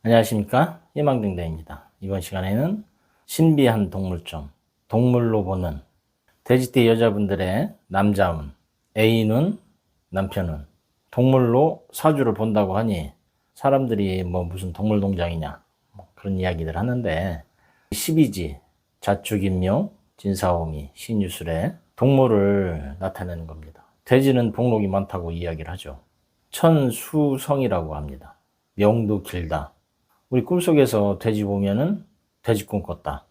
안녕하십니까, 희망등대입니다. 이번 시간에는 신비한 동물점, 동물로 보는 돼지띠 여자분들의 남자운, 애인운, 남편운, 동물로 사주를 본다고 하니 사람들이 무슨 동물농장이냐 그런 이야기들 하는데, 12지, 자축인묘, 진사오미, 신유술에 동물을 나타내는 겁니다. 돼지는 복록이 많다고 이야기를 하죠. 천수성이라고 합니다. 명도 길다. 우리 꿈속에서 돼지 보면은 돼지 꿈 꿨다.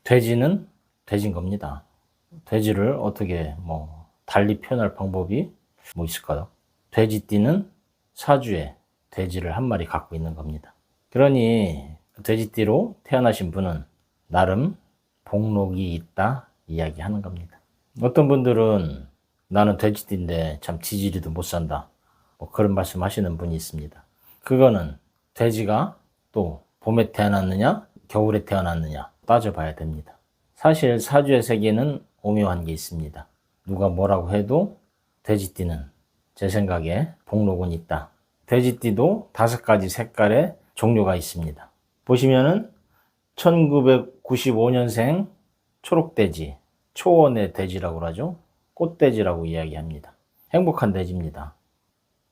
돼지는 돼지인 겁니다. 돼지를 어떻게 달리 표현할 방법이 있을까요? 돼지띠는 사주에 돼지를 한 마리 갖고 있는 겁니다. 그러니 돼지띠로 태어나신 분은 나름 복록이 있다 이야기하는 겁니다. 어떤 분들은 나는 돼지띠인데 참 지지리도 못 산다, 그런 말씀 하시는 분이 있습니다. 그거는 돼지가 또 봄에 태어났느냐 겨울에 태어났느냐 따져봐야 됩니다. 사실 사주의 세계는 오묘한 게 있습니다. 누가 뭐라고 해도 돼지띠는 제 생각에 복록은 있다. 돼지띠도 5가지 색깔의 종류가 있습니다. 보시면은 1995년생 초록돼지, 초원의 돼지라고 하죠. 꽃돼지라고 이야기합니다. 행복한 돼지입니다.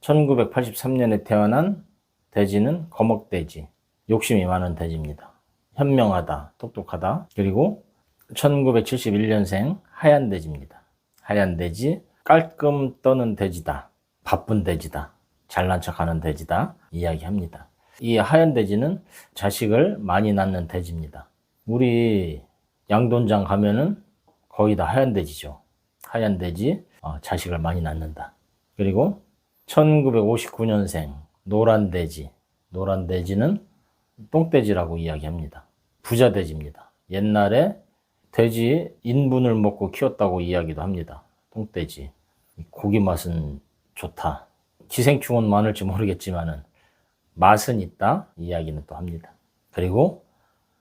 1983년에 태어난 돼지는 거목돼지, 욕심이 많은 돼지입니다. 현명하다, 똑똑하다. 그리고 1971년생 하얀 돼지입니다. 하얀 돼지, 깔끔 떠는 돼지다, 바쁜 돼지다, 잘난 척하는 돼지다 이야기합니다. 이 하얀 돼지는 자식을 많이 낳는 돼지입니다. 우리 양돈장 가면은 거의 다 하얀 돼지죠. 하얀 돼지, 자식을 많이 낳는다. 그리고 1959년생 노란 돼지, 노란 돼지는 똥돼지라고 이야기합니다. 부자 돼지입니다. 옛날에 돼지 인분을 먹고 키웠다고 이야기도 합니다. 똥돼지. 고기 맛은 좋다. 기생충은 많을지 모르겠지만은 맛은 있다 이야기는 또 합니다. 그리고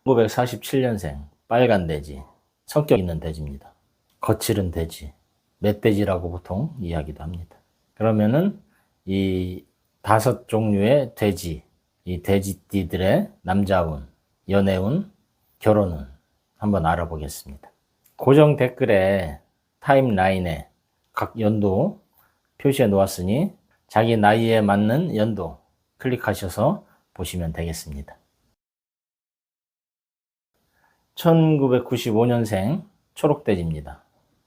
1947년생 빨간 돼지, 성격 있는 돼지입니다. 거칠은 돼지, 멧돼지라고 보통 이야기도 합니다. 그러면은 이 5종류의 돼지, 이 돼지띠들의 남자운, 연애운, 결혼운 한번 알아보겠습니다. 고정 댓글에 타임라인에 각 연도 표시해 놓았으니 자기 나이에 맞는 연도 클릭하셔서 보시면 되겠습니다. 1995년생 초록돼지입니다.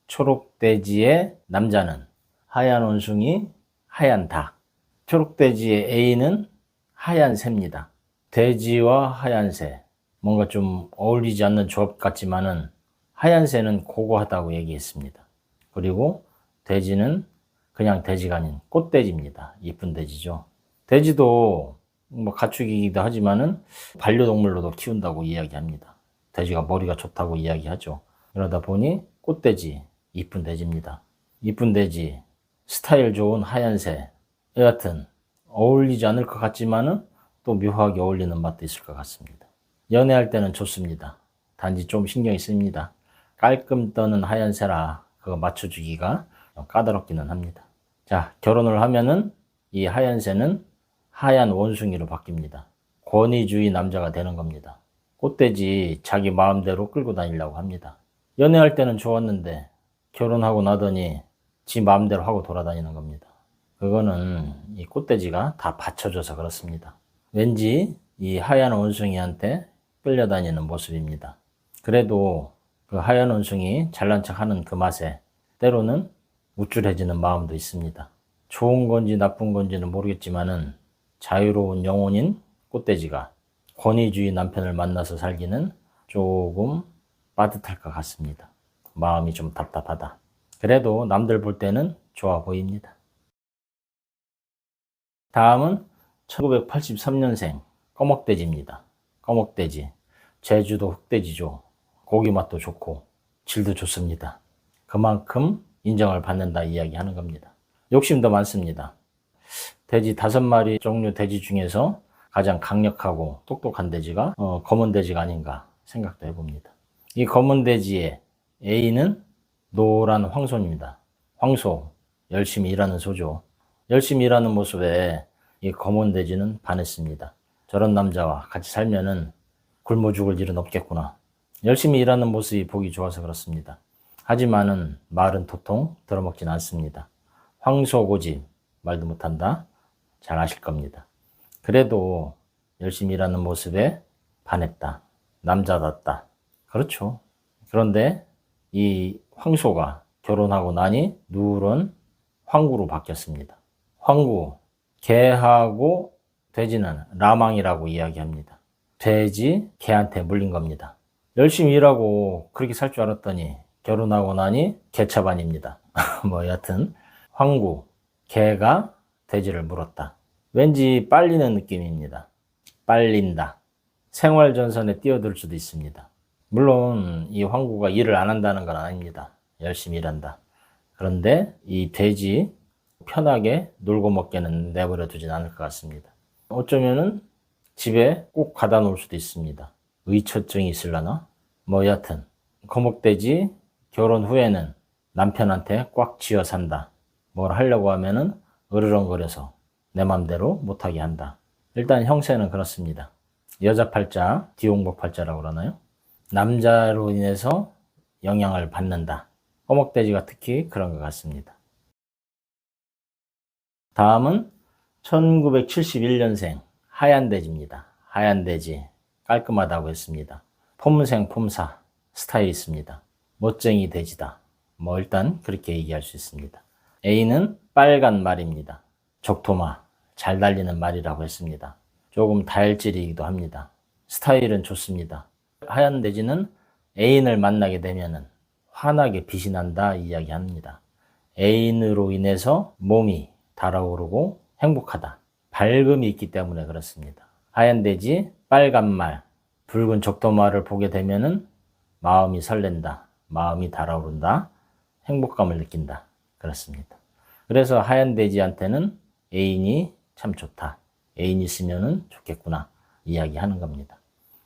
초록돼지의 남자는 하얀 원숭이, 하얀 닭. 초록돼지의 애인은 하얀 새입니다. 돼지와 하얀 새, 뭔가 좀 어울리지 않는 조합 같지만은 하얀 새는 고고하다고 얘기했습니다. 그리고 돼지는 그냥 돼지가 아닌 꽃돼지입니다. 이쁜 돼지죠. 돼지도 가축이기도 하지만은 반려동물로도 키운다고 이야기합니다. 돼지가 머리가 좋다고 이야기하죠. 그러다 보니 꽃돼지, 이쁜 돼지입니다. 이쁜 돼지, 스타일 좋은 하얀 새, 여하튼 어울리지 않을 것 같지만은 또 묘하게 어울리는 맛도 있을 것 같습니다. 연애할 때는 좋습니다. 단지 좀 신경이 씁니다. 깔끔 떠는 하얀 새라 그거 맞춰주기가 까다롭기는 합니다. 자, 결혼을 하면은 이 하얀 새는 하얀 원숭이로 바뀝니다. 권위주의 남자가 되는 겁니다. 꽃돼지 자기 마음대로 끌고 다니려고 합니다. 연애할 때는 좋았는데 결혼하고 나더니 지 마음대로 하고 돌아다니는 겁니다. 그거는 이 꽃돼지가 다 받쳐줘서 그렇습니다. 왠지 이 하얀 원숭이한테 끌려다니는 모습입니다. 그래도 그 하얀 원숭이 잘난 척하는 그 맛에 때로는 우쭐해지는 마음도 있습니다. 좋은 건지 나쁜 건지는 모르겠지만은 자유로운 영혼인 꽃돼지가 권위주의 남편을 만나서 살기는 조금 빠듯할 것 같습니다. 마음이 좀 답답하다. 그래도 남들 볼 때는 좋아 보입니다. 다음은 1983년생 꺼먹돼지입니다. 꺼먹돼지, 제주도 흑돼지죠. 고기 맛도 좋고 질도 좋습니다. 그만큼 인정을 받는다 이야기하는 겁니다. 욕심도 많습니다. 돼지 5마리 종류 돼지 중에서 가장 강력하고 똑똑한 돼지가 검은 돼지가 아닌가 생각도 해봅니다. 이 검은 돼지의 A는 노란 황소입니다. 황소, 열심히 일하는 소죠. 열심히 일하는 모습에 이 검은 돼지는 반했습니다. 저런 남자와 같이 살면은 굶어 죽을 일은 없겠구나. 열심히 일하는 모습이 보기 좋아서 그렇습니다. 하지만은 말은 도통 들어먹진 않습니다. 황소고집, 말도 못한다. 잘 아실 겁니다. 그래도 열심히 일하는 모습에 반했다. 남자답다. 그렇죠. 그런데 이 황소가 결혼하고 나니 누런 황구로 바뀌었습니다. 황구, 개하고 돼지는 라망이라고 이야기합니다. 돼지, 개한테 물린 겁니다. 열심히 일하고 그렇게 살 줄 알았더니 결혼하고 나니 개차반입니다. 뭐 여하튼 황구, 개가 돼지를 물었다. 왠지 빨리는 느낌입니다. 빨린다. 생활전선에 뛰어들 수도 있습니다. 물론 이 황구가 일을 안 한다는 건 아닙니다. 열심히 일한다. 그런데 이 돼지 편하게 놀고 먹게는 내버려 두진 않을 것 같습니다. 어쩌면은 집에 꼭 가다 놓을 수도 있습니다. 의처증이 있으려나? 뭐 여하튼 거목돼지 결혼 후에는 남편한테 꽉 쥐어 산다. 뭘 하려고 하면은 으르렁거려서 내 맘대로 못하게 한다. 일단 형세는 그렇습니다. 여자 팔자, 디옥목 팔자라고 그러나요? 남자로 인해서 영향을 받는다. 거목돼지가 특히 그런 것 같습니다. 다음은 1971년생 하얀 돼지입니다. 하얀 돼지 깔끔하다고 했습니다. 폼생 폼사 스타일이 있습니다. 멋쟁이 돼지다. 뭐 일단 그렇게 얘기할 수 있습니다. A는 빨간 말입니다. 적토마 잘 달리는 말이라고 했습니다. 조금 다혈질이기도 합니다. 스타일은 좋습니다. 하얀 돼지는 애인을 만나게 되면은 환하게 빛이 난다 이야기합니다. 애인으로 인해서 몸이 달아오르고 행복하다. 밝음이 있기 때문에 그렇습니다. 하얀 돼지, 빨간 말, 붉은 적토마를 보게 되면은 마음이 설렌다. 마음이 달아오른다. 행복감을 느낀다. 그렇습니다. 그래서 하얀 돼지한테는 애인이 참 좋다. 애인 있으면은 좋겠구나. 이야기하는 겁니다.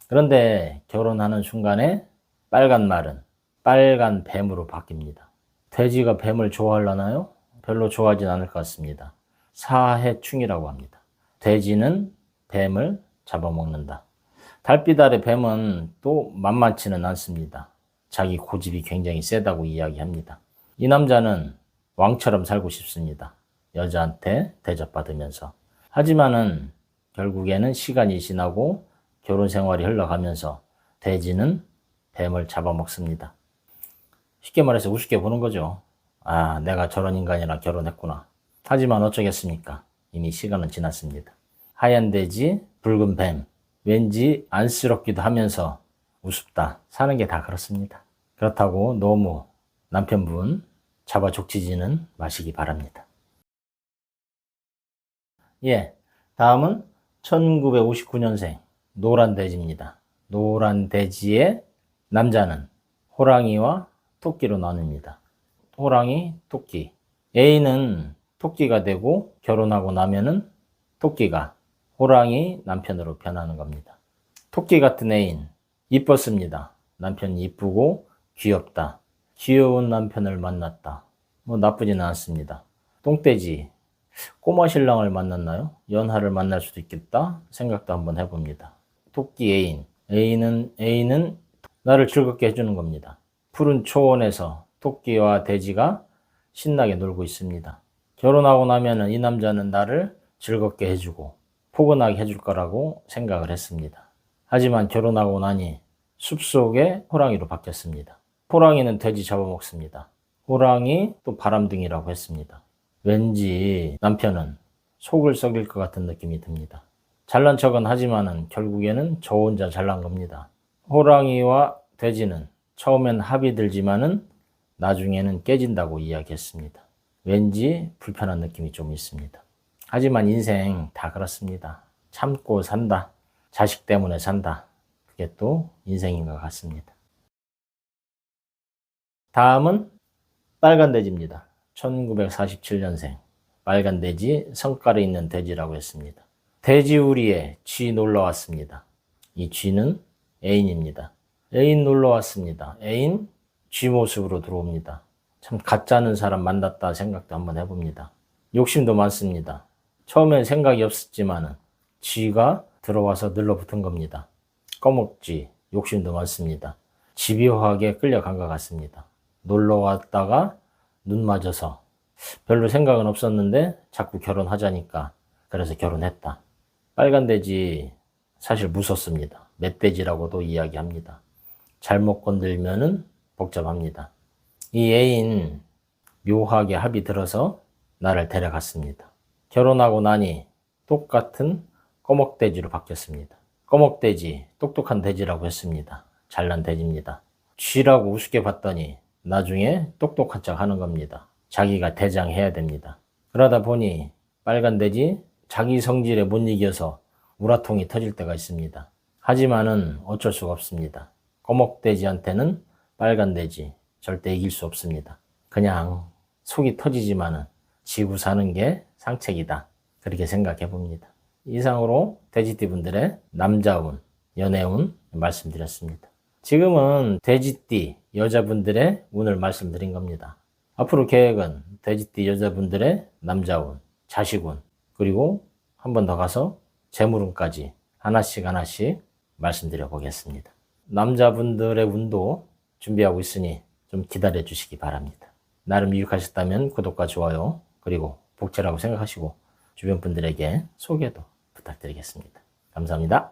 그런데 결혼하는 순간에 빨간 말은 빨간 뱀으로 바뀝니다. 돼지가 뱀을 좋아하려나요? 별로 좋아하진 않을 것 같습니다. 사해충이라고 합니다. 돼지는 뱀을 잡아먹는다. 달빛 아래 뱀은 또 만만치는 않습니다. 자기 고집이 굉장히 세다고 이야기합니다. 이 남자는 왕처럼 살고 싶습니다. 여자한테 대접받으면서. 하지만은 결국에는 시간이 지나고 결혼 생활이 흘러가면서 돼지는 뱀을 잡아먹습니다. 쉽게 말해서 우습게 보는 거죠. 아, 내가 저런 인간이랑 결혼했구나. 하지만 어쩌겠습니까? 이미 시간은 지났습니다. 하얀 돼지, 붉은 뱀. 왠지 안쓰럽기도 하면서 우습다. 사는 게 다 그렇습니다. 그렇다고 너무 남편분 잡아 족치지는 마시기 바랍니다. 예, 다음은 1959년생 노란 돼지입니다. 노란 돼지의 남자는 호랑이와 토끼로 나뉩니다. 호랑이, 토끼. A는 토끼가 되고 결혼하고 나면은 토끼가 호랑이 남편으로 변하는 겁니다. 토끼 같은 애인, 이뻤습니다. 남편이 이쁘고 귀엽다. 귀여운 남편을 만났다. 뭐 나쁘지는 않습니다. 똥돼지, 꼬마 신랑을 만났나요? 연하를 만날 수도 있겠다 생각도 한번 해봅니다. 토끼 애인, 애인은 나를 즐겁게 해주는 겁니다. 푸른 초원에서 토끼와 돼지가 신나게 놀고 있습니다. 결혼하고 나면은 이 남자는 나를 즐겁게 해주고 포근하게 해줄 거라고 생각을 했습니다. 하지만 결혼하고 나니 숲속의 호랑이로 바뀌었습니다. 호랑이는 돼지 잡아먹습니다. 호랑이 또 바람둥이라고 했습니다. 왠지 남편은 속을 썩일 것 같은 느낌이 듭니다. 잘난 척은 하지만은 결국에는 저 혼자 잘난 겁니다. 호랑이와 돼지는 처음엔 합이 들지만은 나중에는 깨진다고 이야기했습니다. 왠지 불편한 느낌이 좀 있습니다. 하지만 인생 다 그렇습니다. 참고 산다. 자식 때문에 산다. 그게 또 인생인 것 같습니다. 다음은 빨간 돼지입니다. 1947년생. 빨간 돼지, 성깔이 있는 돼지라고 했습니다. 돼지우리에 쥐 놀러 왔습니다. 이 쥐는 애인입니다. 애인 놀러 왔습니다. 애인 쥐 모습으로 들어옵니다. 참 가짜는 사람 만났다 생각도 한번 해봅니다. 욕심도 많습니다. 처음엔 생각이 없었지만은 쥐가 들어와서 늘러붙은 겁니다. 꺼먹지, 욕심도 많습니다. 집요하게 끌려간 것 같습니다. 놀러 왔다가 눈 맞아서 별로 생각은 없었는데 자꾸 결혼하자니까 그래서 결혼했다. 빨간 돼지 사실 무섭습니다. 멧돼지라고도 이야기합니다. 잘못 건들면은 복잡합니다. 이 애인 묘하게 합이 들어서 나를 데려갔습니다. 결혼하고 나니 똑같은 꺼먹돼지로 바뀌었습니다. 꺼먹돼지, 똑똑한 돼지라고 했습니다. 잘난 돼지입니다. 쥐라고 우습게 봤더니 나중에 똑똑한 척 하는 겁니다. 자기가 대장해야 됩니다. 그러다 보니 빨간 돼지 자기 성질에 못 이겨서 우라통이 터질 때가 있습니다. 하지만은 어쩔 수가 없습니다. 꺼먹돼지한테는 빨간 돼지 절대 이길 수 없습니다. 그냥 속이 터지지만은 지고 사는 게 상책이다. 그렇게 생각해 봅니다. 이상으로 돼지띠분들의 남자운, 연애운 말씀드렸습니다. 지금은 돼지띠 여자분들의 운을 말씀드린 겁니다. 앞으로 계획은 돼지띠 여자분들의 남자운, 자식운, 그리고 한 번 더 가서 재물운까지 하나씩 말씀드려 보겠습니다. 남자분들의 운도 준비하고 있으니 좀 기다려 주시기 바랍니다. 나름 유익하셨다면 구독과 좋아요, 그리고 복제라고 생각하시고 주변 분들에게 소개도 부탁드리겠습니다. 감사합니다.